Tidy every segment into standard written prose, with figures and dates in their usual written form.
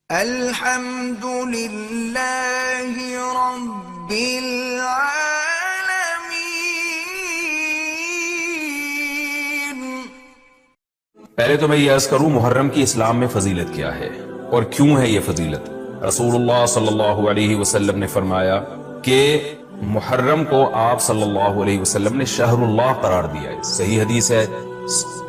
الحمد للہ رب العالمین۔ پہلے تو میں یہ عرض کروں محرم کی اسلام میں فضیلت کیا ہے اور کیوں ہے یہ فضیلت۔ رسول اللہ صلی اللہ علیہ وسلم نے فرمایا کہ محرم کو آپ صلی اللہ علیہ وسلم نے شہر اللہ قرار دیا ہے۔ صحیح حدیث ہے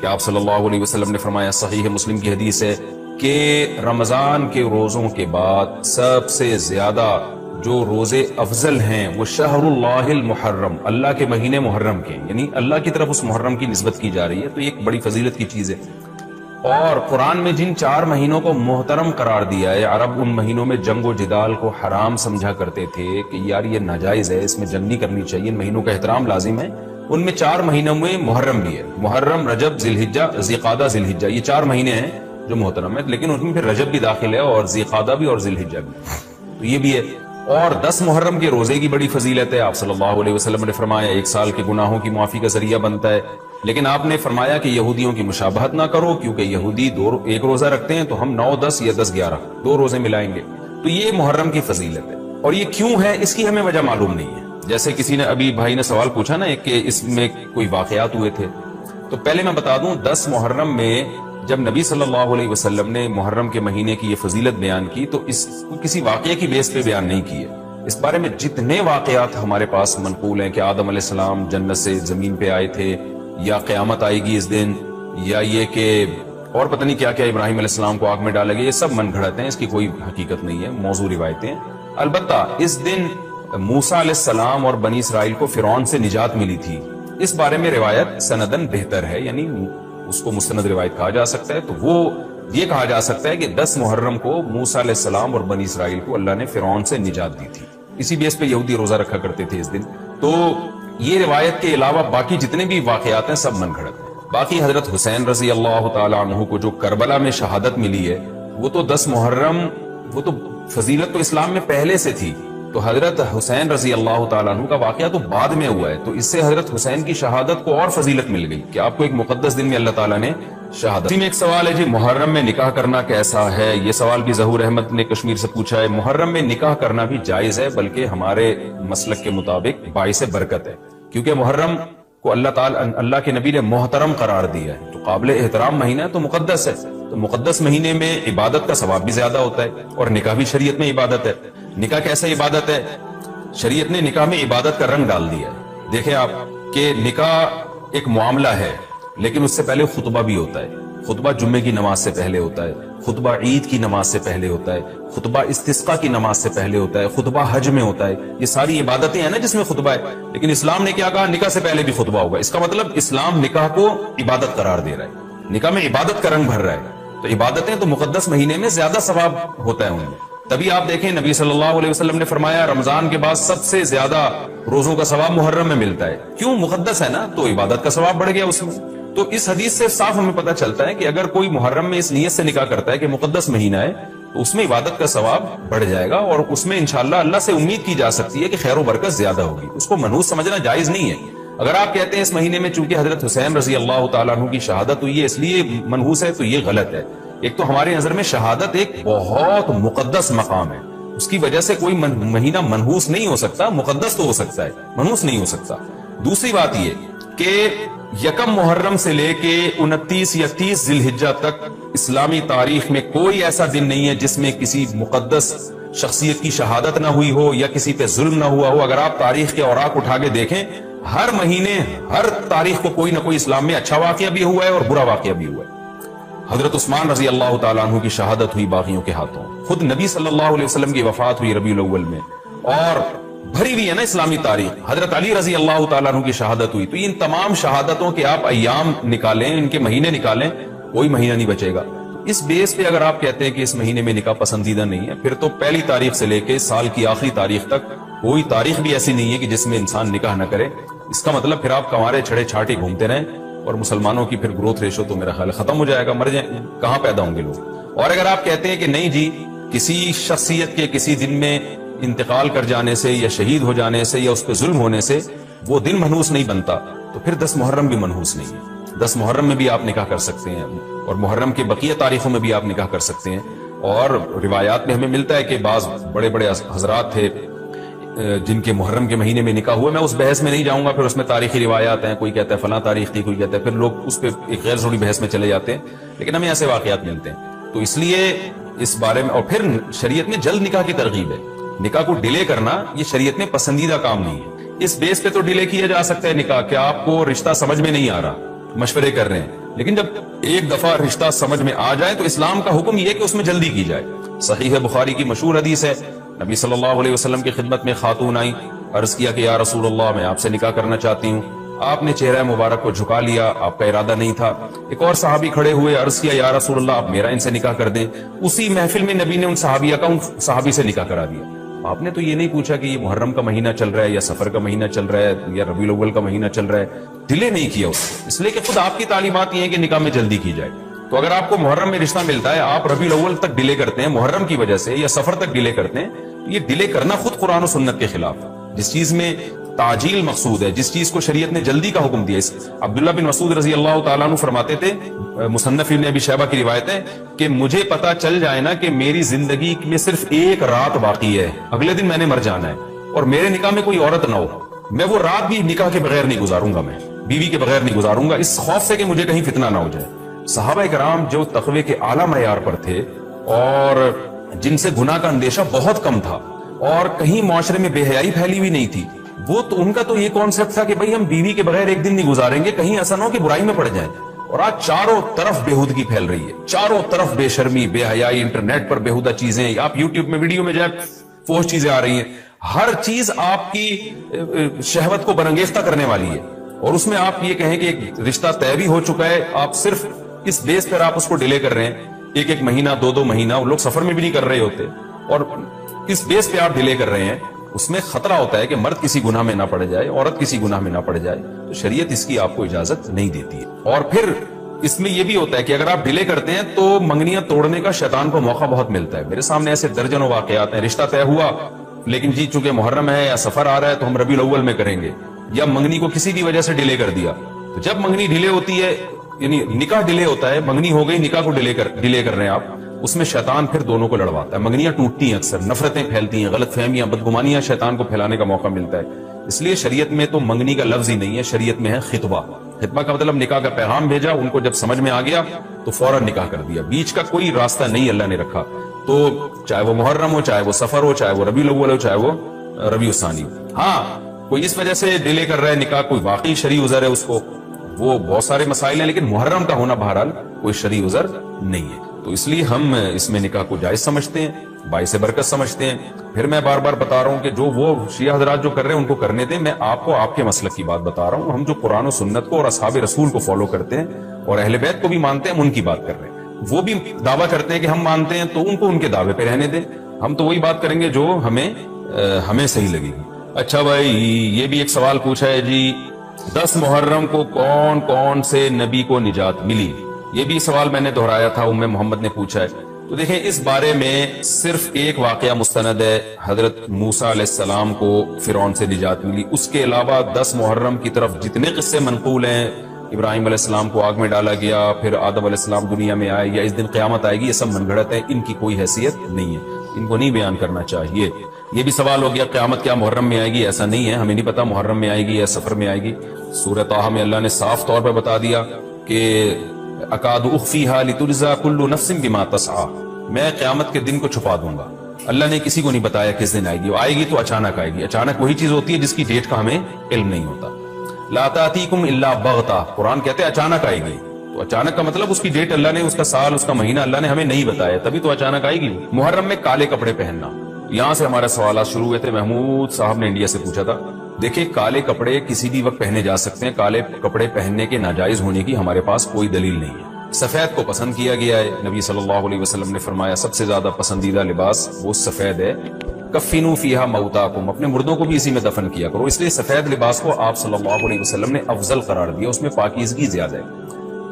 کہ آپ صلی اللہ علیہ وسلم نے فرمایا، صحیح مسلم کی حدیث ہے کہ رمضان کے روزوں کے بعد سب سے زیادہ جو روزے افضل ہیں وہ شہر اللہ المحرم، اللہ کے مہینے محرم کے، یعنی اللہ کی طرف اس محرم کی نسبت کی جا رہی ہے، تو یہ ایک بڑی فضیلت کی چیز ہے۔ اور قرآن میں جن 4 مہینوں کو محترم قرار دیا ہے، عرب ان مہینوں میں جنگ و جدال کو حرام سمجھا کرتے تھے کہ یار یہ ناجائز ہے، اس میں جنگ نہیں کرنی چاہیے، ان مہینوں کا احترام لازم ہے۔ ان میں 4 مہینوں میں محرم بھی ہے، محرم، رجب، ذی الحجہ، ذی قعدہ، ذی الحجہ، یہ 4 مہینے ہیں جو محترم ہے، لیکن اس میں پھر رجب بھی داخل ہے اور ذی قعدہ بھی اور ذی الحجہ بھی، تو یہ بھی ہے۔ اور 10 محرم کے روزے کی بڑی فضیلت ہے۔ آپ صلی اللہ علیہ وسلم نے فرمایا 1 سال کے گناہوں کی معافی کا ذریعہ بنتا ہے، لیکن آپ نے فرمایا کہ یہودیوں کی مشابہت نہ کرو، کیونکہ یہودی 1 روزہ رکھتے ہیں تو ہم 9، 10 یا 10، 11 2 روزے ملائیں گے، تو یہ محرم کی فضیلت ہے۔ اور یہ کیوں ہے اس کی ہمیں وجہ معلوم نہیں ہے۔ جیسے کسی نے ابھی بھائی نے سوال پوچھا نا کہ اس میں کوئی واقعات ہوئے تھے، تو پہلے میں بتا دوں 10 محرم میں جب نبی صلی اللہ علیہ وسلم نے محرم کے مہینے کی یہ فضیلت بیان کی تو اس کو کسی واقعے کی بیس پہ بیان نہیں کی ہے۔ اس بارے میں جتنے واقعات ہمارے پاس منقول ہیں کہ آدم علیہ السلام جنت سے زمین پہ آئے تھے، یا قیامت آئے گی اس دن، یا یہ کہ اور پتہ نہیں کیا کیا، ابراہیم علیہ السلام کو آگ میں ڈالا گیا، یہ سب من گھڑت ہیں، اس کی کوئی حقیقت نہیں ہے، موضوع روایتیں ہیں۔ البتہ اس دن موسیٰ علیہ السلام اور بنی اسرائیل کو فرعون سے نجات ملی تھی، اس بارے میں روایت سندن بہتر ہے، یعنی اس کو مستند روایت کہا جا سکتا ہے۔ تو وہ یہ کہا جا سکتا ہے کہ 10 محرم کو موسیٰ علیہ السلام اور بنی اسرائیل کو اللہ نے فرعون سے نجات دی تھی، اسی بیس پہ یہودی روزہ رکھا کرتے تھے اس دن۔ تو یہ روایت کے علاوہ باقی جتنے بھی واقعات ہیں سب من گھڑت ہیں۔ باقی حضرت حسین رضی اللہ تعالی عنہ کو جو کربلا میں شہادت ملی ہے، وہ تو 10 محرم، وہ تو فضیلت تو اسلام میں پہلے سے تھی، تو حضرت حسین رضی اللہ تعالیٰ عنہ کا واقعہ تو بعد میں ہوا ہے، تو اس سے حضرت حسین کی شہادت کو اور فضیلت مل گئی کہ آپ کو ایک مقدس دن میں اللہ تعالیٰ نے شہادت۔ اسی میں ایک سوال ہے جی، محرم میں نکاح کرنا کیسا ہے؟ یہ سوال بھی ظہور احمد نے کشمیر سے پوچھا ہے۔ محرم میں نکاح کرنا بھی جائز ہے، بلکہ ہمارے مسلک کے مطابق باعث برکت ہے، کیونکہ محرم کو اللہ کے نبی نے محترم قرار دیا ہے، تو قابل احترام مہینہ ہے، تو مقدس ہے، تو مقدس مہینے میں عبادت کا ثواب بھی زیادہ ہوتا ہے، اور نکاح بھی شریعت میں عبادت ہے۔ نکاح کیسا عبادت ہے؟ شریعت نے نکاح میں عبادت کا رنگ ڈال دیا ہے۔ دیکھیں آپ کہ نکاح ایک معاملہ ہے، لیکن اس سے پہلے خطبہ بھی ہوتا ہے، خطبہ جمعے کی نماز سے پہلے ہوتا ہے، خطبہ عید کی نماز سے پہلے ہوتا ہے، خطبہ استسقاء کی نماز سے پہلے ہوتا ہے، خطبہ حج میں ہوتا ہے، یہ ساری عبادتیں ہیں نا جس میں خطبہ ہے، لیکن اسلام نے کیا کہا؟ نکاح سے پہلے بھی خطبہ ہوگا۔ اس کا مطلب اسلام نکاح کو عبادت قرار دے رہا ہے، نکاح میں عبادت کا رنگ بھر رہا ہے، تو عبادتیں تو مقدس مہینے میں زیادہ ثواب ہوتا ہے ان میں۔ تبھی آپ دیکھیں نبی صلی اللہ علیہ وسلم نے فرمایا رمضان کے بعد سب سے زیادہ روزوں کا ثواب محرم میں ملتا ہے، کیوں؟ مقدس ہے نا، تو عبادت کا ثواب بڑھ گیا اس میں۔ تو اس حدیث سے صاف ہمیں پتہ چلتا ہے کہ اگر کوئی محرم میں اس نیت سے نکاح کرتا ہے کہ مقدس مہینہ ہے، تو اس میں عبادت کا ثواب بڑھ جائے گا، اور اس میں انشاءاللہ اللہ سے امید کی جا سکتی ہے کہ خیر و برکت زیادہ ہوگی۔ اس کو منحوس سمجھنا جائز نہیں ہے۔ اگر آپ کہتے ہیں اس مہینے میں چونکہ حضرت حسین رضی اللہ تعالیٰ عنہ کی شہادت ہوئی ہے اس لیے منحوس ہے، تو یہ غلط ہے۔ ایک تو ہماری نظر میں شہادت ایک بہت مقدس مقام ہے، اس کی وجہ سے کوئی مہینہ منحوس نہیں ہو سکتا، مقدس تو ہو سکتا ہے، منحوس نہیں ہو سکتا۔ دوسری بات یہ کہ 1 محرم سے لے کے 29 یا 30 ذی الحجہ تک اسلامی تاریخ میں کوئی ایسا دن نہیں ہے جس میں کسی مقدس شخصیت کی شہادت نہ ہوئی ہو یا کسی پہ ظلم نہ ہوا ہو۔ اگر آپ تاریخ کے اوراق اٹھا کے دیکھیں، ہر مہینے، ہر تاریخ کو کوئی نہ کوئی اسلام میں اچھا واقعہ بھی ہوا ہے اور برا واقعہ بھی ہوا ہے۔ حضرت عثمان رضی اللہ تعالیٰ عنہ کی شہادت ہوئی باغیوں کے ہاتھوں، خود نبی صلی اللہ علیہ وسلم کی وفات ہوئی ربیع الاول میں، اور بھری ہوئی ہے نا اسلامی تاریخ۔ حضرت علی رضی اللہ تعالیٰ عنہ کی شہادت ہوئی۔ تو ان تمام شہادتوں کے آپ ایام نکالیں، ان کے مہینے نکالیں، کوئی مہینہ نہیں بچے گا۔ اس بیس پہ اگر آپ کہتے ہیں کہ اس مہینے میں نکاح پسندیدہ نہیں ہے، پھر تو پہلی تاریخ سے لے کے سال کی آخری تاریخ تک کوئی تاریخ بھی ایسی نہیں ہے کہ جس میں انسان نکاح نہ کرے۔ اس کا مطلب پھر آپ کنوارے چھڑے چھاٹے گھومتے رہیں، اور مسلمانوں کی پھر گروتھ ریشو تو میرا خیال ختم ہو جائے گا، مر جائیں، کہاں پیدا ہوں گے لوگ۔ اور اگر آپ کہتے ہیں کہ نہیں جی، کسی شخصیت کے کسی دن میں انتقال کر جانے سے یا شہید ہو جانے سے یا اس پہ ظلم ہونے سے وہ دن منحوس نہیں بنتا، تو پھر 10 محرم بھی منحوس نہیں ہے۔ 10 محرم میں بھی آپ نکاح کر سکتے ہیں، اور محرم کے بقیہ تاریخوں میں بھی آپ نکاح کر سکتے ہیں۔ اور روایات میں ہمیں ملتا ہے کہ بعض بڑے بڑے حضرات تھے جن کے محرم کے مہینے میں نکاح ہوا. میں اس بحث میں نہیں جاؤں گا, پھر اس میں تاریخی روایات ہیں, کوئی کہتا ہے فلاں تاریخ تھی, کوئی کہتا ہے, پھر لوگ اس پہ ایک غیر ضروری بحث میں چلے جاتے ہیں, لیکن ہمیں ایسے واقعات ملتے ہیں. تو اس لیے اس بارے میں, اور پھر شریعت میں جلد نکاح کی ترغیب ہے. نکاح کو ڈیلے کرنا یہ شریعت میں پسندیدہ کام نہیں ہے. اس بیس پہ تو ڈیلے کیا جا سکتا ہے نکاح, کہ آپ کو رشتہ سمجھ میں نہیں آ رہا, مشورے کر رہے ہیں, لیکن جب ایک دفعہ رشتہ سمجھ میں آ جائے تو اسلام کا حکم یہ ہے کہ اس میں جلدی کی جائے. صحیح بخاری کی مشہور حدیث ہے, نبی صلی اللہ علیہ وسلم کی خدمت میں خاتون آئی, عرض کیا کہ یا رسول اللہ میں آپ سے نکاح کرنا چاہتی ہوں. آپ نے چہرہ مبارک کو جھکا لیا, آپ کا ارادہ نہیں تھا. ایک اور صحابی کھڑے ہوئے, عرض کیا یا رسول اللہ آپ میرا ان سے نکاح کر دیں. اسی محفل میں نبی نے ان صحابیہ کا ان صحابی سے نکاح کرا دیا. آپ نے تو یہ نہیں پوچھا کہ یہ محرم کا مہینہ چل رہا ہے یا سفر کا مہینہ چل رہا ہے یا ربیع الاول کا مہینہ چل رہا ہے, ڈیلے نہیں کیا اس لیے کہ خود آپ کی تعلیمات یہ ہیں کہ نکاح میں جلدی کی جائے. تو اگر آپ کو محرم میں رشتہ ملتا ہے, آپ ربیع الاول تک ڈیلے کرتے ہیں محرم کی وجہ سے یا سفر تک ڈیلے کرتے ہیں, یہ ڈیلے کرنا خود قرآن و سنت کے خلاف ہے. جس چیز میں تعجیل مقصود ہے, جس چیز کو شریعت نے جلدی کا حکم دیا. عبداللہ بن مسعود رضی اللہ تعالیٰ عنہ فرماتے تھے, مصنف ابن ابی شیبہ کی روایت ہے, کہ مجھے پتا چل جائے نا کہ میری زندگی میں صرف ایک رات باقی ہے, اگلے دن میں نے مر جانا ہے, اور میرے نکاح میں کوئی عورت نہ ہو, میں وہ رات بھی نکاح کے بغیر نہیں گزاروں گا, میں بیوی کے بغیر نہیں گزاروں گا, اس خوف سے کہ مجھے کہیں فتنہ نہ ہو جائے. صحابہ کرام جو تقوی کے اعلیٰ معیار پر تھے اور جن سے گناہ کا اندیشہ بہت کم تھا اور کہیں معاشرے میں بے حیائی پھیلی ہوئی نہیں تھی, وہ تو ان کا تو یہ کانسیپٹ تھا کہ بھئی ہم بیوی کے بغیر ایک دن نہیں گزاریں گے, کہیں ایسا نہ ہو کہ برائی میں پڑ جائیں. اور آج چاروں طرف بےہودگی پھیل رہی ہے, چاروں طرف بے شرمی, بے حیائی, انٹرنیٹ پر بےہودہ چیزیں, آپ یوٹیوب میں ویڈیو میں جائے فوش چیزیں آ رہی ہیں, ہر چیز آپ کی شہوت کو برانگیختہ کرنے والی ہے. اور اس میں آپ یہ کہیں کہ ایک رشتہ طے بھی ہو چکا ہے, آپ صرف اس بیس پر آپ اس کو ڈیلے کر رہے ہیں, ایک ایک مہینہ, دو مہینہ, وہ لوگ سفر میں بھی نہیں کر رہے ہوتے, اور اس بیس پہ آپ ڈیلے کر رہے ہیں. اس میں خطرہ ہوتا ہے کہ مرد کسی گناہ میں نہ پڑ جائے, عورت کسی گناہ میں نہ پڑ جائے, تو شریعت اس کی آپ کو اجازت نہیں دیتی ہے. اور پھر اس میں یہ بھی ہوتا ہے کہ اگر آپ ڈیلے کرتے ہیں تو منگنیاں توڑنے کا شیطان کو موقع بہت ملتا ہے. میرے سامنے ایسے درجنوں واقعات ہیں, رشتہ طے ہوا لیکن جی چونکہ محرم ہے یا سفر آ رہا ہے تو ہم ربیع الاول میں کریں گے, یا منگنی کو کسی بھی وجہ سے ڈیلے کر دیا. تو جب منگنی ڈیلے ہوتی ہے, یعنی نکاح ڈیلے ہوتا ہے, منگنی ہو گئی, نکاح کو ڈیلے کر رہے ہیں آپ, اس میں شیطان پھر دونوں کو لڑواتا ہے. منگنیاں ٹوٹتی ہیں, اکثر نفرتیں پھیلتی ہیں, غلط فہمیاں, بدگمانیاں شیطان کو پھیلانے کا موقع ملتا ہے. اس لیے شریعت میں تو منگنی کا لفظ ہی نہیں ہے, شریعت میں ہے خطبہ. خطبہ کا مطلب نکاح کا پیغام بھیجا, ان کو جب سمجھ میں آ گیا تو فوراً نکاح کر دیا. بیچ کا کوئی راستہ نہیں اللہ نے رکھا. تو چاہے وہ محرم ہو, چاہے وہ سفر ہو, چاہے وہ ربیع الاول ہو, چاہے وہ ربیع الثانی ہو. ہاں کوئی اس وجہ سے ڈیلے کر رہا ہے نکاح, کوئی واقعی شرعی عذر ہے اس کو, وہ بہت سارے مسائل ہیں, لیکن محرم کا ہونا بہرحال کوئی شرعی عذر نہیں ہے. تو اس لیے ہم اس میں نکاح کو جائز سمجھتے ہیں, باعث برکت سمجھتے ہیں. پھر میں بار بار بتا رہا ہوں کہ جو وہ شیعہ حضرات جو کر رہے ہیں ان کو کرنے دیں, میں آپ کو آپ کے مسلک کی بات بتا رہا ہوں. ہم جو قرآن و سنت کو اور اصحاب رسول کو فالو کرتے ہیں اور اہل بیت کو بھی مانتے ہیں, ہم ان کی بات کر رہے ہیں. وہ بھی دعویٰ کرتے ہیں کہ ہم مانتے ہیں, تو ان کو ان کے دعوے پہ رہنے دیں. ہم تو وہی بات کریں گے جو ہمیں صحیح لگے گی. اچھا بھائی, یہ بھی ایک سوال پوچھا ہے جی, 10 محرم کو کون کون سے نبی کو نجات ملی؟ یہ بھی سوال میں نے دہرایا تھا, ام محمد نے پوچھا ہے. تو دیکھیں اس بارے میں صرف ایک واقعہ مستند ہے, حضرت موسیٰ علیہ السلام کو فرعون سے نجات ملی. اس کے علاوہ 10 محرم کی طرف جتنے قصے منقول ہیں, ابراہیم علیہ السلام کو آگ میں ڈالا گیا, پھر آدم علیہ السلام دنیا میں آئے, یا اس دن قیامت آئے گی, یہ سب من گھڑت ہے, ان کی کوئی حیثیت نہیں ہے, ان کو نہیں بیان کرنا چاہیے. یہ بھی سوال ہو گیا قیامت کیا محرم میں آئے گی؟ ایسا نہیں ہے, ہمیں نہیں پتا محرم میں آئے گی یا سفر میں آئے گی. سورہ طٰہٰ میں اللہ نے صاف طور پر بتا دیا کہ اکاد اخفیہا لتجزا کل نفس بما تسعی, میں قیامت کے دن کو چھپا دوں گا. اللہ نے کسی کو نہیں بتایا کس دن آئے گی, آئے گی تو اچانک آئے گی. اچانک وہی چیز ہوتی ہے جس کی ڈیٹ کا ہمیں علم نہیں ہوتا. لا تأتیکم الا بغتہ, قرآن کہتے ہیں اچانک آئے گی. تو اچانک کا مطلب اس کی ڈیٹ اللہ نے, اس کا سال, اس کا مہینہ اللہ نے ہمیں نہیں بتایا, تبھی تو اچانک آئے گی. محرم میں کالے کپڑے پہننا, یہاں سے ہمارے سوالات شروع ہوئے تھے. محمود صاحب نے انڈیا سے پوچھا تھا. دیکھیں کالے کپڑے کسی بھی وقت پہنے جا سکتے ہیں, کالے کپڑے پہننے کے ناجائز ہونے کی ہمارے پاس کوئی دلیل نہیں ہے. سفید کو پسند کیا گیا ہے, نبی صلی اللہ علیہ وسلم نے فرمایا سب سے زیادہ پسندیدہ لباس وہ سفید ہے. کفنوا فیہا موتاکم, اپنے مردوں کو بھی اسی میں دفن کیا کرو. اس لیے سفید لباس کو آپ صلی اللہ علیہ وسلم نے افضل قرار دیا, اس میں پاکیزگی زیادہ ہے.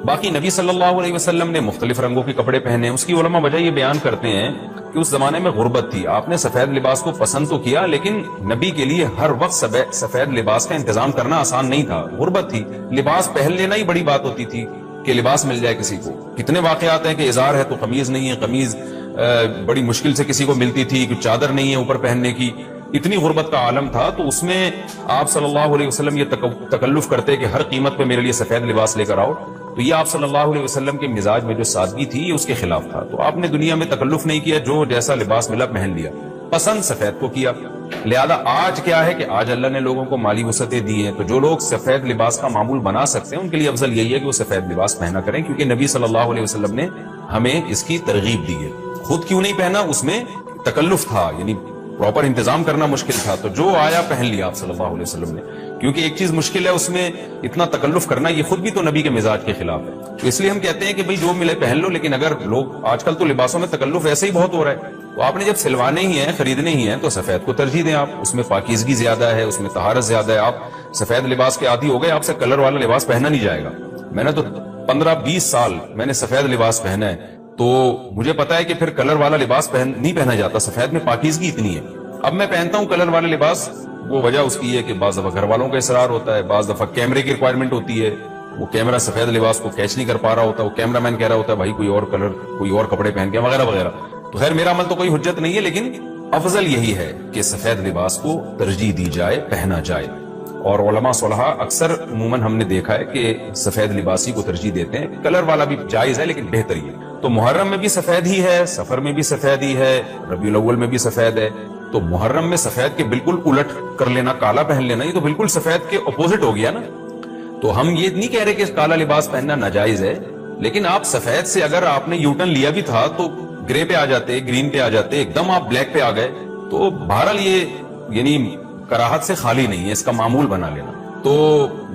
باقی نبی صلی اللہ علیہ وسلم نے مختلف رنگوں کے کپڑے پہنے. اس کی علماء وجہ یہ بیان کرتے ہیں کہ اس زمانے میں غربت تھی, آپ نے سفید لباس کو پسند تو کیا, لیکن نبی کے لیے ہر وقت سفید لباس کا انتظام کرنا آسان نہیں تھا, غربت تھی. لباس پہن لینا ہی بڑی بات ہوتی تھی کہ لباس مل جائے کسی کو. کتنے واقعات ہیں کہ ازار ہے تو قمیض نہیں ہے, قمیض بڑی مشکل سے کسی کو ملتی تھی، کوئی چادر نہیں ہے اوپر پہننے کی، اتنی غربت کا عالم تھا، تو اس میں آپ صلی اللہ علیہ وسلم یہ تکلف کرتے کہ ہر قیمت پہ میرے لیے سفید لباس لے کر آؤ، تو یہ آپ صلی اللہ علیہ وسلم کے مزاج میں جو سادگی تھی یہ اس کے خلاف تھا. تو آپ نے دنیا میں تکلف نہیں کیا، جو جیسا لباس ملا پہن لیا، پسند سفید کو کیا. لہذا آج کیا ہے کہ آج اللہ نے لوگوں کو مالی وسعتیں دی ہیں، تو جو لوگ سفید لباس کا معمول بنا سکتے ہیں ان کے لیے افضل یہی ہے کہ وہ سفید لباس پہنا کریں، کیونکہ نبی صلی اللہ علیہ وسلم نے ہمیں اس کی ترغیب دی ہے. خود کیوں نہیں پہنا؟ اس میں تکلف تھا، یعنی پراپر انتظام کرنا مشکل تھا، تو جو آیا پہن لیا آپ صلی اللہ علیہ وسلم نے. کیونکہ ایک چیز مشکل ہے، اس میں اتنا تکلف کرنا یہ خود بھی تو نبی کے مزاج کے خلاف ہے. تو اس لیے ہم کہتے ہیں کہ بھئی جو ملے پہن لو، لیکن اگر لوگ آج کل تو لباسوں میں تکلف ایسے ہی بہت ہو رہا ہے، تو آپ نے جب سلوانے ہی ہیں، خریدنے ہی ہیں، تو سفید کو ترجیح دیں. آپ اس میں پاکیزگی زیادہ ہے، اس میں طہارت زیادہ ہے. آپ سفید لباس کے عادی ہو گئے، آپ سے کلر والا لباس پہنا نہیں جائے گا. میں نے تو 15-20 سال میں نے سفید لباس پہنا ہے، تو مجھے پتا ہے کہ پھر کلر والا لباس نہیں پہنا جاتا. سفید میں پاکیزگی اتنی ہے. اب میں پہنتا ہوں کلر والا لباس، وہ وجہ اس کی ہے کہ بعض دفعہ گھر والوں کا اصرار ہوتا ہے، بعض دفعہ کیمرے کی ریکوائرمنٹ ہوتی ہے، وہ کیمرہ سفید لباس کو کیچ نہیں کر پا رہا ہوتا، وہ کیمرہ مین کہہ رہا ہوتا ہے بھائی کوئی اور کلر، کوئی اور کپڑے پہن کے وغیرہ وغیرہ. تو خیر میرا عمل تو کوئی حجت نہیں ہے، لیکن افضل یہی ہے کہ سفید لباس کو ترجیح دی جائے، پہنا جائے. اور علماء صلحاء اکثر عموماً ہم نے دیکھا ہے کہ سفید لباسی کو ترجیح دیتے ہیں. کلر والا بھی جائز ہے لیکن بہتر ہی ہے. تو محرم میں بھی سفید ہی ہے، سفر میں بھی سفید ہی ہے، ربیع الاول میں بھی سفید ہے. تو محرم میں سفید کے بالکل الٹ کر لینا، کالا پہن لینا، یہ تو بالکل سفید کے اپوزٹ ہو گیا نا. تو ہم یہ نہیں کہہ رہے کہ کالا لباس پہننا ناجائز ہے، لیکن آپ سفید سے اگر آپ نے یوٹرن لیا بھی تھا تو گرے پہ آ جاتے، گرین پہ آ جاتے، ایک دم آپ بلیک پہ آ گئے، تو بہرحال یہ یعنی کراہت سے خالی نہیں ہے، اس کا معمول بنا لینا. تو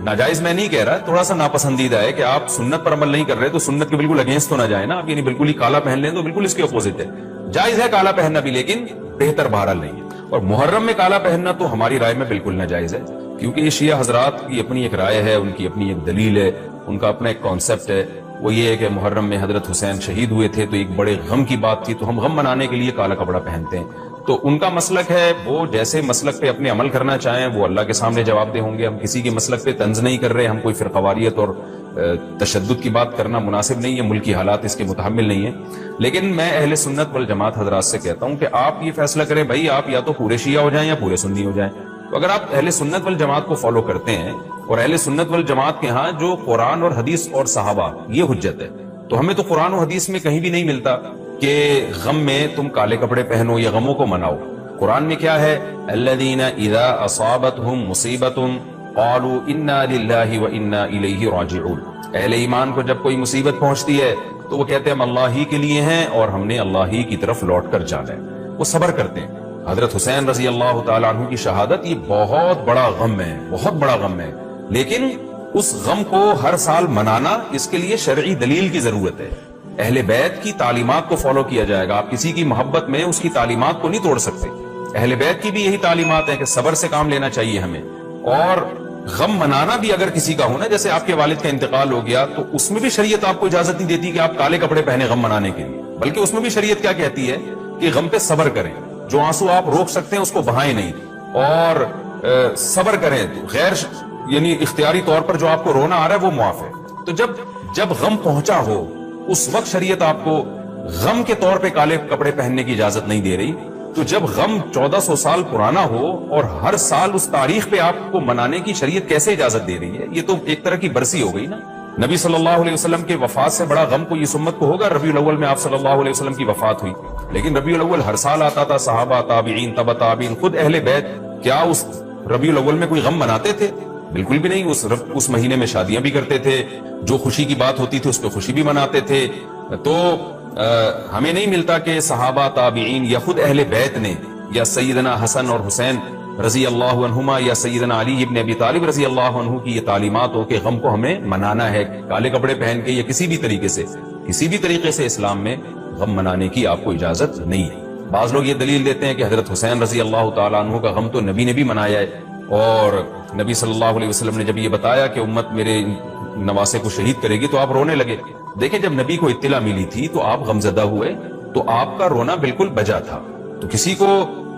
ناجائز میں نہیں کہہ رہا، تھوڑا سا ناپسندیدہ ہے کہ آپ سنت پر عمل نہیں کر رہے تو سنت کے بالکل اگینسٹ تو نہ جائیں نا آپ، یعنی بالکل ہی کالا پہن لیں تو بالکل اس کے اپوزٹ ہے. جائز ہے کالا پہننا بھی، لیکن بہتر بہرحال نہیں ہے. اور محرم میں کالا پہننا تو ہماری رائے میں بالکل ناجائز ہے، کیونکہ یہ شیعہ حضرات کی اپنی ایک رائے ہے، ان کی اپنی ایک دلیل ہے، ان کا اپنا ایک کانسیپٹ ہے. وہ یہ ہے کہ محرم میں حضرت حسین شہید ہوئے تھے تو ایک بڑے غم کی بات تھی، تو ہم غم منانے کے لیے کالا کپڑا پہنتے ہیں. تو ان کا مسلک ہے، وہ جیسے مسلک پہ اپنے عمل کرنا چاہیں وہ اللہ کے سامنے جواب دہ ہوں گے. ہم کسی کے مسلک پہ طنز نہیں کر رہے، ہم کوئی فرقواریت اور تشدد کی بات کرنا مناسب نہیں ہے، ملکی حالات اس کے متحمل نہیں ہیں. لیکن میں اہل سنت والجماعت حضرات سے کہتا ہوں کہ آپ یہ فیصلہ کریں بھائی، آپ یا تو پورے شیعہ ہو جائیں یا پورے سنی ہو جائیں. تو اگر آپ اہل سنت والجماعت کو فالو کرتے ہیں، اور اہل سنت والجماعت کے ہاں جو قرآن اور حدیث اور صحابہ یہ حجت ہے، تو ہمیں تو قرآن و حدیث میں کہیں بھی نہیں ملتا کہ غم میں تم کالے کپڑے پہنو یا غموں کو مناؤ. قرآن میں کیا ہے؟ الذین اذا اصابتہم مصیبت قالوا انا للہ وانا الیہ راجعون. اہل ایمان کو جب کوئی مصیبت پہنچتی ہے تو وہ کہتے ہیں ہم اللہ ہی کے لیے ہیں اور ہم نے اللہ ہی کی طرف لوٹ کر جانا ہے. وہ صبر کرتے ہیں. حضرت حسین رضی اللہ تعالیٰ عنہ کی شہادت یہ بہت بڑا غم ہے، بہت بڑا غم ہے، لیکن اس غم کو ہر سال منانا، اس کے لیے شرعی دلیل کی ضرورت ہے. اہل بیت کی تعلیمات کو فالو کیا جائے گا. آپ کسی کی محبت میں اس کی تعلیمات کو نہیں توڑ سکتے. اہل بیت کی بھی یہی تعلیمات ہیں کہ صبر سے کام لینا چاہیے ہمیں. اور غم منانا بھی اگر کسی کا ہونا، جیسے آپ کے والد کا انتقال ہو گیا، تو اس میں بھی شریعت آپ کو اجازت نہیں دیتی کہ آپ کالے کپڑے پہنے غم منانے کے لیے، بلکہ اس میں بھی شریعت کیا کہتی ہے کہ غم پہ صبر کریں. جو آنسو آپ روک سکتے ہیں اس کو بہائیں نہیں، اور صبر کریں. غیر یعنی اختیاری طور پر جو آپ کو رونا آ رہا ہے وہ معاف ہے. تو جب غم پہنچا ہو اس وقت شریعت آپ کو غم کے طور پہ کالے کپڑے پہننے کی اجازت نہیں دے رہی. تو جب غم 1400 سال پرانا ہو اور ہر سال اس تاریخ پہ آپ کو منانے کی شریعت کیسے اجازت دے رہی ہے؟ یہ تو ایک طرح کی برسی ہو گئی نا. نبی صلی اللہ علیہ وسلم کے وفات سے بڑا غم کوئی اس امت کو ہوگا؟ ربیع الاول میں آپ صلی اللہ علیہ وسلم کی وفات ہوئی، لیکن ربیع الاول ہر سال آتا تھا. صحابہ، تابعین، تبع تابعین، خود اہل بیت کیا اس ربیع الاول میں کوئی غم مناتے تھے؟ بالکل بھی نہیں. اس مہینے میں شادیاں بھی کرتے تھے، جو خوشی کی بات ہوتی تھی اس پہ خوشی بھی مناتے تھے. تو ہمیں نہیں ملتا کہ صحابہ، تابعین یا خود اہل بیت نے، یا سیدنا حسن اور حسین رضی اللہ عنہما یا سیدنا علی ابن ابی طالب رضی اللہ عنہ کی یہ تعلیمات ہو کہ غم کو ہمیں منانا ہے کالے کپڑے پہن کے یا کسی بھی طریقے سے اسلام میں غم منانے کی آپ کو اجازت نہیں ہے. بعض لوگ یہ دلیل دیتے ہیں کہ حضرت حسین رضی اللہ تعالیٰ عنہ کا غم تو نبی نے بھی منایا ہے، اور نبی صلی اللہ علیہ وسلم نے جب یہ بتایا کہ امت میرے نواسے کو شہید کرے گی تو آپ رونے لگے. دیکھیں جب نبی کو اطلاع ملی تھی تو آپ غمزدہ ہوئے، تو آپ کا رونا بالکل بجا تھا. تو کسی کو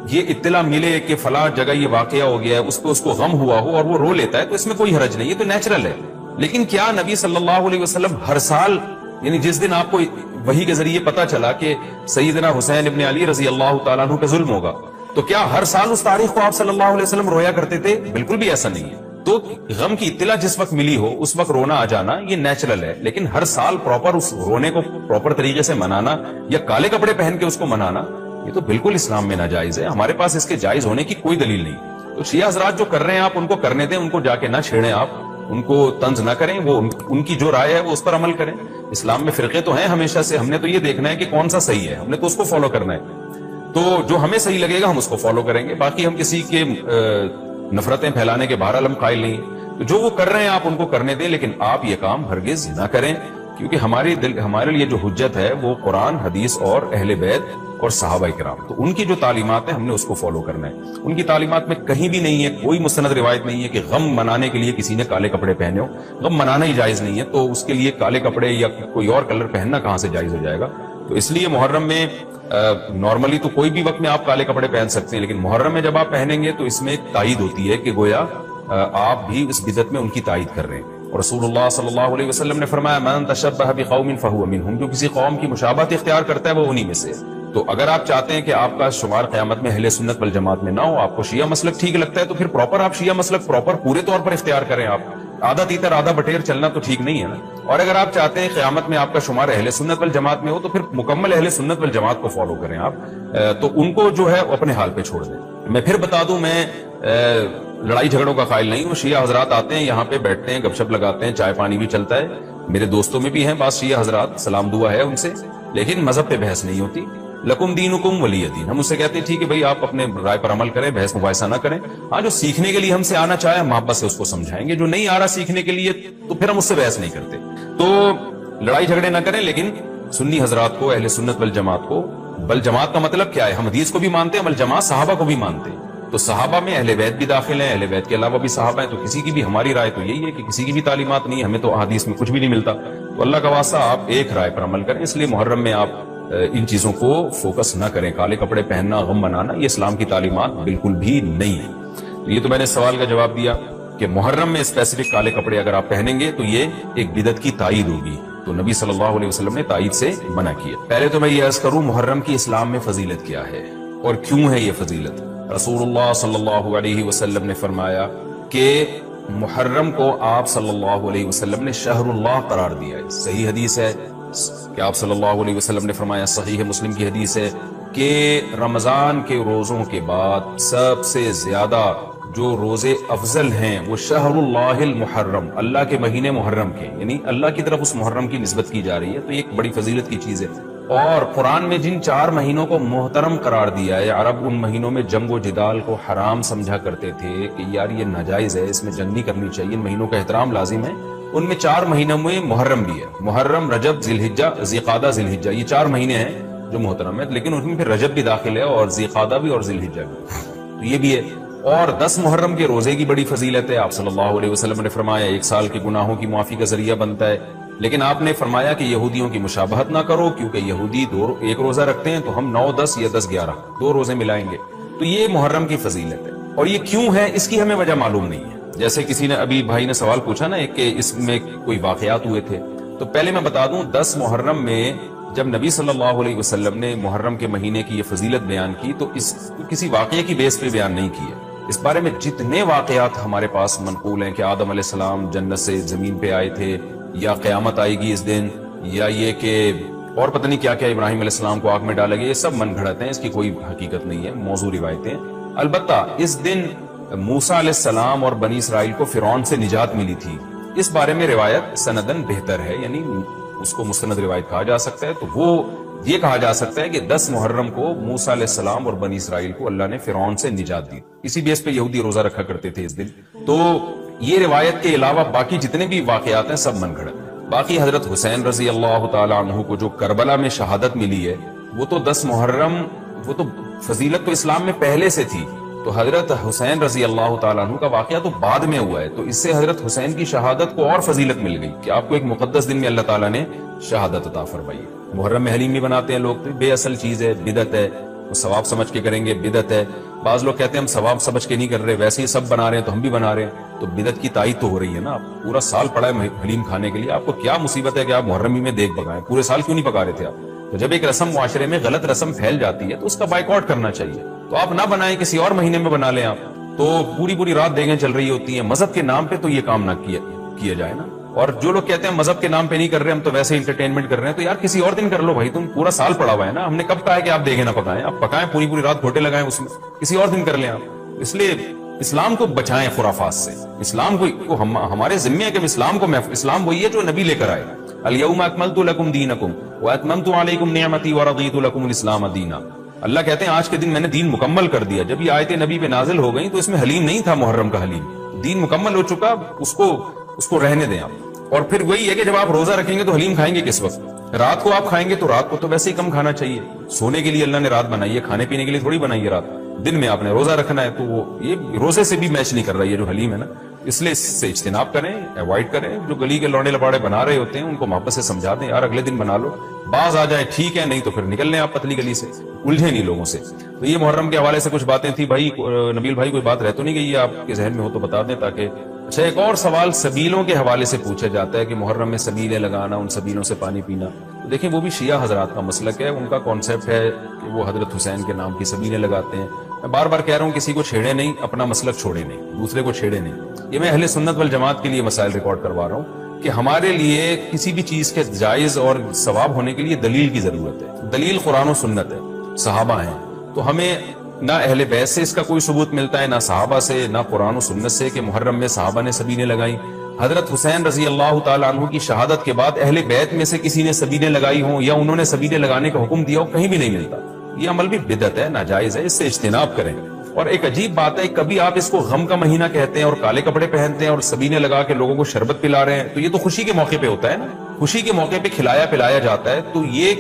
یہ اطلاع ملے کہ فلاں جگہ یہ واقعہ ہو گیا ہے، اس کو غم ہوا ہو اور وہ رو لیتا ہے، تو اس میں کوئی حرج نہیں، یہ تو نیچرل ہے. لیکن کیا نبی صلی اللہ علیہ وسلم ہر سال یعنی جس دن آپ کو وحی کے ذریعے پتا چلا کہ سیدنا حسین ابن علی رضی اللہ تعالیٰ عنہ پہ ظلم ہوگا، تو کیا ہر سال اس تاریخ کو آپ صلی اللہ علیہ وسلم رویا کرتے تھے؟ بالکل بھی ایسا نہیں ہے۔ تو غم کی اطلاع جس وقت ملی ہو اس وقت رونا آ جانا یہ نیچرل ہے، لیکن ہر سال پراپر اس رونے کو پراپر طریقے سے منانا یا کالے کپڑے پہن کے اس کو منانا یہ تو بالکل اسلام میں ناجائز ہے، ہمارے پاس اس کے جائز ہونے کی کوئی دلیل نہیں۔ تو شیعہ حضرات جو کر رہے ہیں آپ ان کو کرنے دیں، ان کو جا کے نہ چھیڑیں، آپ ان کو طنز نہ کریں، وہ ان کی جو رائے ہے وہ اس پر عمل کریں۔ اسلام میں فرقے تو ہیں ہمیشہ سے، ہم نے تو یہ دیکھنا ہے کہ کون سا صحیح ہے، ہم نے تو اس کو فالو کرنا ہے، تو جو ہمیں صحیح لگے گا ہم اس کو فالو کریں گے، باقی ہم کسی کے نفرتیں پھیلانے کے بہرحال ہم قائل نہیں۔ تو جو وہ کر رہے ہیں آپ ان کو کرنے دیں، لیکن آپ یہ کام ہرگز نہ کریں، کیونکہ ہمارے لیے جو حجت ہے وہ قرآن، حدیث اور اہل بیت اور صحابہ کرام، تو ان کی جو تعلیمات ہیں ہم نے اس کو فالو کرنا ہے۔ ان کی تعلیمات میں کہیں بھی نہیں ہے، کوئی مستند روایت نہیں ہے کہ غم منانے کے لیے کسی نے کالے کپڑے پہنے ہو، غم منانا ہی جائز نہیں ہے، تو اس کے لیے کالے کپڑے یا کوئی اور کلر پہننا کہاں سے جائز ہو جائے گا؟ تو اس لیے محرم میں نارملی تو کوئی بھی وقت میں آپ کالے کپڑے پہن سکتے ہیں، لیکن محرم میں جب آپ پہنیں گے تو اس میں ایک تائید ہوتی ہے کہ گویا آپ بھی اس بدعت میں ان کی تائید کر رہے ہیں۔ اور رسول اللہ صلی اللہ علیہ وسلم نے فرمایا من تشبہ بقوم فہو منہم، جو کسی قوم کی مشابہت اختیار کرتا ہے وہ انہی میں سے ہے۔ تو اگر آپ چاہتے ہیں کہ آپ کا شمار قیامت میں اہل سنت والجماعت میں نہ ہو، آپ کو شیعہ مسلک ٹھیک لگتا ہے تو پھر پراپر آپ شیعہ مسلک پراپر پورے طور پر اختیار کریں، آپ آدھا تیتر آدھا بٹیر چلنا تو ٹھیک نہیں ہے نا۔ اور اگر آپ چاہتے ہیں قیامت میں آپ کا شمار اہل سنت والجماعت میں ہو تو پھر مکمل اہل سنت والجماعت کو فالو کریں آپ، تو ان کو جو ہے اپنے حال پہ چھوڑ دیں۔ میں پھر بتا دوں، میں لڑائی جھگڑوں کا قائل نہیں ہوں، شیعہ حضرات آتے ہیں یہاں پہ بیٹھتے ہیں، گپ شپ لگاتے ہیں، چائے پانی بھی چلتا ہے، میرے دوستوں میں بھی ہیں بعض شیعہ حضرات، سلام دعا ہے ان سے، لیکن مذہب پہ بحث نہیں ہوتی۔ لکم دینکم ولی دین، ہم اس سے کہتے ہیں ٹھیک ہے بھائی آپ اپنے رائے پر عمل کریں، بحث مباحثہ نہ کریں، ہاں جو سیکھنے کے لیے ہم سے آنا چاہے محبت سے اس کو سمجھائیں گے، جو نہیں آ رہا سیکھنے کے لیے تو پھر ہم اس سے بحث نہیں کرتے۔ تو لڑائی جھگڑے نہ کریں، لیکن سنی حضرات کو، اہل سنت والجماعت کو، بل جماعت کا مطلب کیا ہے؟ ہم حدیث کو بھی مانتے ہیں، بل جماعت صحابہ کو بھی مانتے ہیں، تو صحابہ میں اہل بیت بھی داخل ہیں، اہل بیت کے علاوہ بھی صحابہ ہیں، تو کسی کی بھی ہماری رائے تو یہی ہے کہ کسی کی بھی تعلیمات نہیں ہے، ہمیں تو حدیث میں کچھ بھی نہیں ملتا، تو اللہ کا واسطہ آپ ایک رائے پر عمل کریں۔ اس لیے محرم میں آپ ان چیزوں کو فوکس نہ کریں، کالے کپڑے پہننا، غم منانا، یہ اسلام کی تعلیمات بالکل بھی نہیں ہے۔ تو یہ تو میں نے سوال کا جواب دیا کہ محرم میں اسپیسیفک کالے کپڑے اگر آپ پہنیں گے تو یہ ایک بدعت کی تائید ہوگی، تو نبی صلی اللہ علیہ وسلم نے تائید سے منع کیا۔ پہلے تو میں یہ عرض کروں محرم کی اسلام میں فضیلت کیا ہے اور کیوں ہے یہ فضیلت۔ رسول اللہ صلی اللہ علیہ وسلم نے فرمایا کہ محرم کو آپ صلی اللہ علیہ وسلم نے شہر اللہ قرار دیا ہے، صحیح حدیث ہے کہ آپ صلی اللہ علیہ وسلم نے فرمایا، صحیح مسلم کی حدیث ہے کہ رمضان کے روزوں کے بعد سب سے زیادہ جو روزے افضل ہیں وہ شہر اللہ المحرم، اللہ کے مہینے محرم کے، یعنی اللہ کی طرف اس محرم کی نسبت کی جا رہی ہے، تو یہ ایک بڑی فضیلت کی چیز ہے۔ اور قرآن میں جن 4 مہینوں کو محترم قرار دیا ہے، عرب ان مہینوں میں جنگ و جدال کو حرام سمجھا کرتے تھے کہ یار یہ ناجائز ہے، اس میں جنگ نہیں کرنی چاہیے، ان مہینوں کا احترام لازم ہے، ان میں 4 مہینوں میں محرم بھی ہے، محرم، رجب، ذی الحجہ، ذی قعدہ، ذی الحجہ، یہ 4 مہینے ہیں جو محترم ہے، لیکن ان میں پھر رجب بھی داخل ہے اور ذی قعدہ بھی اور ذی الحجہ بھی، تو یہ بھی ہے۔ اور 10 محرم کے روزے کی بڑی فضیلت ہے، آپ صلی اللہ علیہ وسلم نے فرمایا 1 سال کے گناہوں کی معافی کا ذریعہ بنتا ہے، لیکن آپ نے فرمایا کہ یہودیوں کی مشابہت نہ کرو، کیونکہ یہودی 1 روزہ رکھتے ہیں تو ہم 9، 10 یا 10، 11 2 روزے ملائیں گے، تو یہ محرم کی فضیلت ہے۔ اور یہ کیوں ہے اس کی ہمیں وجہ معلوم نہیں ہے، جیسے کسی نے ابھی بھائی نے سوال پوچھا نا کہ اس میں کوئی واقعات ہوئے تھے، تو پہلے میں بتا دوں 10 محرم میں جب نبی صلی اللہ علیہ وسلم نے محرم کے مہینے کی یہ فضیلت بیان کی تو اس کسی واقعے کی بیس پہ بیان نہیں کی ہے، اس بارے میں جتنے واقعات ہمارے پاس منقول ہیں کہ آدم علیہ السلام جنت سے زمین پہ آئے تھے، یا قیامت آئے گی اس دن، یا یہ کہ اور پتہ نہیں کیا کیا ابراہیم علیہ السلام کو آگ میں ڈالا گیا، یہ سب من گھڑت ہیں، اس کی کوئی حقیقت نہیں ہے، موضوع روایتیں۔ البتہ اس دن موسیٰ علیہ السلام اور بنی اسرائیل کو فرعون سے نجات ملی تھی، اس بارے میں روایت سندن بہتر ہے، یعنی اس کو مستند روایت کہا جا سکتا ہے، تو وہ یہ کہا جا سکتا ہے کہ 10 محرم کو موسیٰ علیہ السلام اور بنی اسرائیل کو اللہ نے فرعون سے نجات دی، اسی بیس پہ یہودی روزہ رکھا کرتے تھے اس دن۔ تو یہ روایت کے علاوہ باقی جتنے بھی واقعات ہیں سب من گھڑت ہیں۔ باقی حضرت حسین رضی اللہ تعالی عنہ کو جو کربلا میں شہادت ملی ہے وہ تو 10 محرم، وہ تو فضیلت تو اسلام میں پہلے سے تھی، تو حضرت حسین رضی اللہ تعالیٰ عنہ کا واقعہ تو بعد میں ہوا ہے، تو اس سے حضرت حسین کی شہادت کو اور فضیلت مل گئی کہ آپ کو ایک مقدس دن میں اللہ تعالیٰ نے شہادت عطا فرمائی۔ محرم میں حلیم بھی بناتے ہیں لوگ، تو بے اصل چیز ہے، بدعت ہے، وہ ثواب سمجھ کے کریں گے، بدعت ہے۔ بعض لوگ کہتے ہیں ہم ثواب سمجھ کے نہیں کر رہے، ویسے ہی سب بنا رہے ہیں تو ہم بھی بنا رہے ہیں، تو بدعت کی تائید تو ہو رہی ہے نا۔ آپ پورا سال پڑا ہے حلیم کھانے کے لیے، آپ کو کیا مصیبت ہے کہ آپ محرم ہی میں دیکھ پکائیں؟ پورے سال کیوں نہیں پکا رہے تھے آپ؟ تو جب ایک رسم معاشرے میں غلط رسم پھیل جاتی ہے تو اس کا بائیکاٹ کرنا چاہیے۔ تو آپ نہ بنائیں، کسی اور مہینے میں بنا لیں آپ، تو پوری رات دیگیں چل رہی ہوتی ہیں۔ مذہب کے نام پہ تو یہ کام نہ کیا جائے نا۔ اور جو لوگ کہتے ہیں مذہب کے نام پہ نہیں کر رہے، ہم تو ویسے انٹرٹینمنٹ کر رہے ہیں، تو یار کسی اور دن کر لو بھائی، تم پورا سال پڑا ہوا ہے نا۔ ہم نے کب کہا ہے کہ آپ دیگیں نہ پکائیں؟ آپ پکائیں، پوری رات گھوٹے لگائیں اس میں، کسی اور دن کر لیں آپ۔ اس لیے اسلام کو بچائیں خرافات سے۔ اسلام کو ہمارے ذمے ہے کہ اسلام وہی ہے جو نبی لے کر آئے۔ الیوم اکملت لکم دینکم واتممت علیکم نعمتی ورضیت لکم الاسلام دینا۔ اللہ کہتے ہیں آج کے دن میں نے دین مکمل کر دیا۔ جب یہ آیتیں نبی پہ نازل ہو گئیں تو اس میں حلیم نہیں تھا، محرم کا حلیم، دین مکمل ہو چکا، اس کو رہنے دیں آپ۔ اور پھر وہی ہے کہ جب آپ روزہ رکھیں گے تو حلیم کھائیں گے کس وقت؟ رات کو آپ کھائیں گے تو رات کو تو ویسے ہی کم کھانا چاہیے، سونے کے لیے اللہ نے رات بنائی ہے، کھانے پینے کے لیے تھوڑی بنائی ہے رات۔ دن میں آپ نے روزہ رکھنا ہے، تو وہ یہ روزے سے بھی میچ نہیں کر رہا ہے جو حلیم ہے نا۔ اس لیے اس سے اجتناب کریں، ایوائڈ کریں۔ جو گلی کے لوڑے لپاڑے بنا رہے ہوتے ہیں ان کو محبت سے سمجھا دیں، یار اگلے دن بنا لو، باز آ جائے ٹھیک ہے، نہیں تو پھر نکل لیں آپ پتلی گلی سے، الجھے نہیں لوگوں سے۔ تو یہ محرم کے حوالے سے کچھ باتیں تھی بھائی۔ نبیل بھائی کوئی بات رہ تو نہیں گئی ہے آپ کے ذہن میں ہو تو بتا دیں تاکہ۔ اچھا، ایک اور سوال سبیلوں کے حوالے سے پوچھا جاتا ہے کہ محرم میں سبیلیں لگانا، ان سبیلوں سے پانی پینا۔ دیکھیں وہ بھی شیعہ حضرات کا مسلک ہے، ان کا کانسیپٹ ہے کہ وہ حضرت حسین کے نام کی سبیلیں لگاتے ہیں۔ میں بار بار کہہ رہا ہوں کسی کو چھیڑے نہیں، اپنا مسلک چھوڑے نہیں، دوسرے کو چھیڑے نہیں۔ یہ میں اہل سنت والجماعت کے لیے مسائل ریکارڈ کروا رہا ہوں کہ ہمارے لیے کسی بھی چیز کے جائز اور ثواب ہونے کے لیے دلیل کی ضرورت ہے۔ دلیل قرآن و سنت ہے، صحابہ ہیں، تو ہمیں نہ اہل بیت سے اس کا کوئی ثبوت ملتا ہے، نہ صحابہ سے، نہ قرآن و سنت سے کہ محرم میں صحابہ نے سبیلیں لگائیں۔ حضرت حسین رضی اللہ تعالیٰ عنہ کی شہادت کے بعد اہل بیت میں سے کسی نے سبیلیں لگائی ہوں یا انہوں نے سبیلیں لگانے کا حکم دیا ہو، کہیں بھی نہیں ملتا۔ یہ عمل بھی بدعت ہے، ناجائز ہے، اس سے اجتناب کریں۔ اور ایک عجیب بات ہے، کبھی آپ اس کو غم کا مہینہ کہتے ہیں اور کالے کپڑے پہنتے ہیں اور سبیلیں لگا کے لوگوں کو شربت پلا رہے ہیں، تو یہ تو خوشی کے موقع پہ ہوتا ہے نا، خوشی کے موقع پہ کھلایا پلایا جاتا ہے۔ تو یہ ایک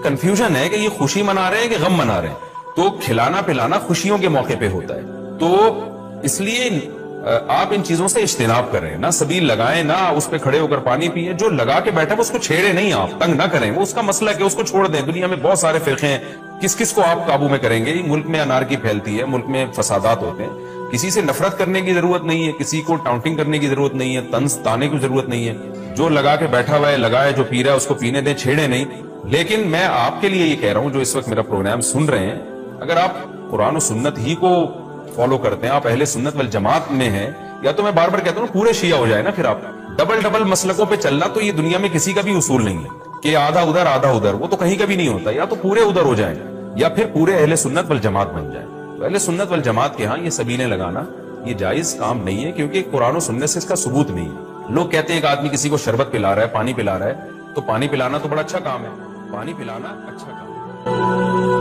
کنفیوژن ہے کہ یہ خوشی منا رہے ہیں کہ غم منا رہے ہیں۔ تو کھلانا پلانا خوشیوں کے موقع پہ ہوتا ہے، تو اس لیے آپ ان چیزوں سے اجتناب کریں، نہ سبیل لگائیں، نہ اس پہ کھڑے ہو کر پانی پیئیں۔ جو لگا کے بیٹھا اس کو چھیڑے نہیں، آپ تنگ نہ کریں، وہ اس کا مسئلہ ہے کہ اس کو چھوڑ دیں۔ دنیا میں بہت سارے فرقے ہیں، کس کو آپ قابو میں کریں گے؟ ملک میں انارکی پھیلتی ہے، ملک میں فسادات ہوتے ہیں۔ کسی سے نفرت کرنے کی ضرورت نہیں ہے، کسی کو ٹاؤنٹنگ کرنے کی ضرورت نہیں ہے، طنز تانے کی ضرورت نہیں ہے۔ جو لگا کے بیٹھا ہوا ہے لگائے، جو پی رہا ہے اس کو پینے دیں، چھیڑے نہیں۔ لیکن میں آپ کے لیے یہ کہہ رہا ہوں جو اس وقت میرا پروگرام سن رہے ہیں، اگر آپ قرآن و سنت ہی کو فالو کرتے ہیں، آپ اہل سنت والجماعت میں ہیں، یا تو میں بار بار کہتا ہوں پورے شیعہ ہو جائے نا، پھر آپ ڈبل مسلکوں پہ چلنا تو یہ دنیا میں کسی کا بھی اصول نہیں ہے کہ آدھا ادھر آدھا ادھر، وہ تو کہیں کا بھی نہیں ہوتا۔ یا تو پورے ادھر ہو جائیں یا پھر پورے اہل سنت والجماعت بن جائیں۔ تو اہل سنت والجماعت کے ہاں یہ سبیلیں لگانا یہ جائز کام نہیں ہے، کیونکہ قرآن و سنت سے اس کا ثبوت نہیں ہے۔ لوگ کہتے ہیں کہ آدمی کسی کو شربت پلا رہا ہے، پانی پلا رہا ہے، تو پانی پلانا تو بڑا اچھا کام ہے، پانی پلانا اچھا کام ہے۔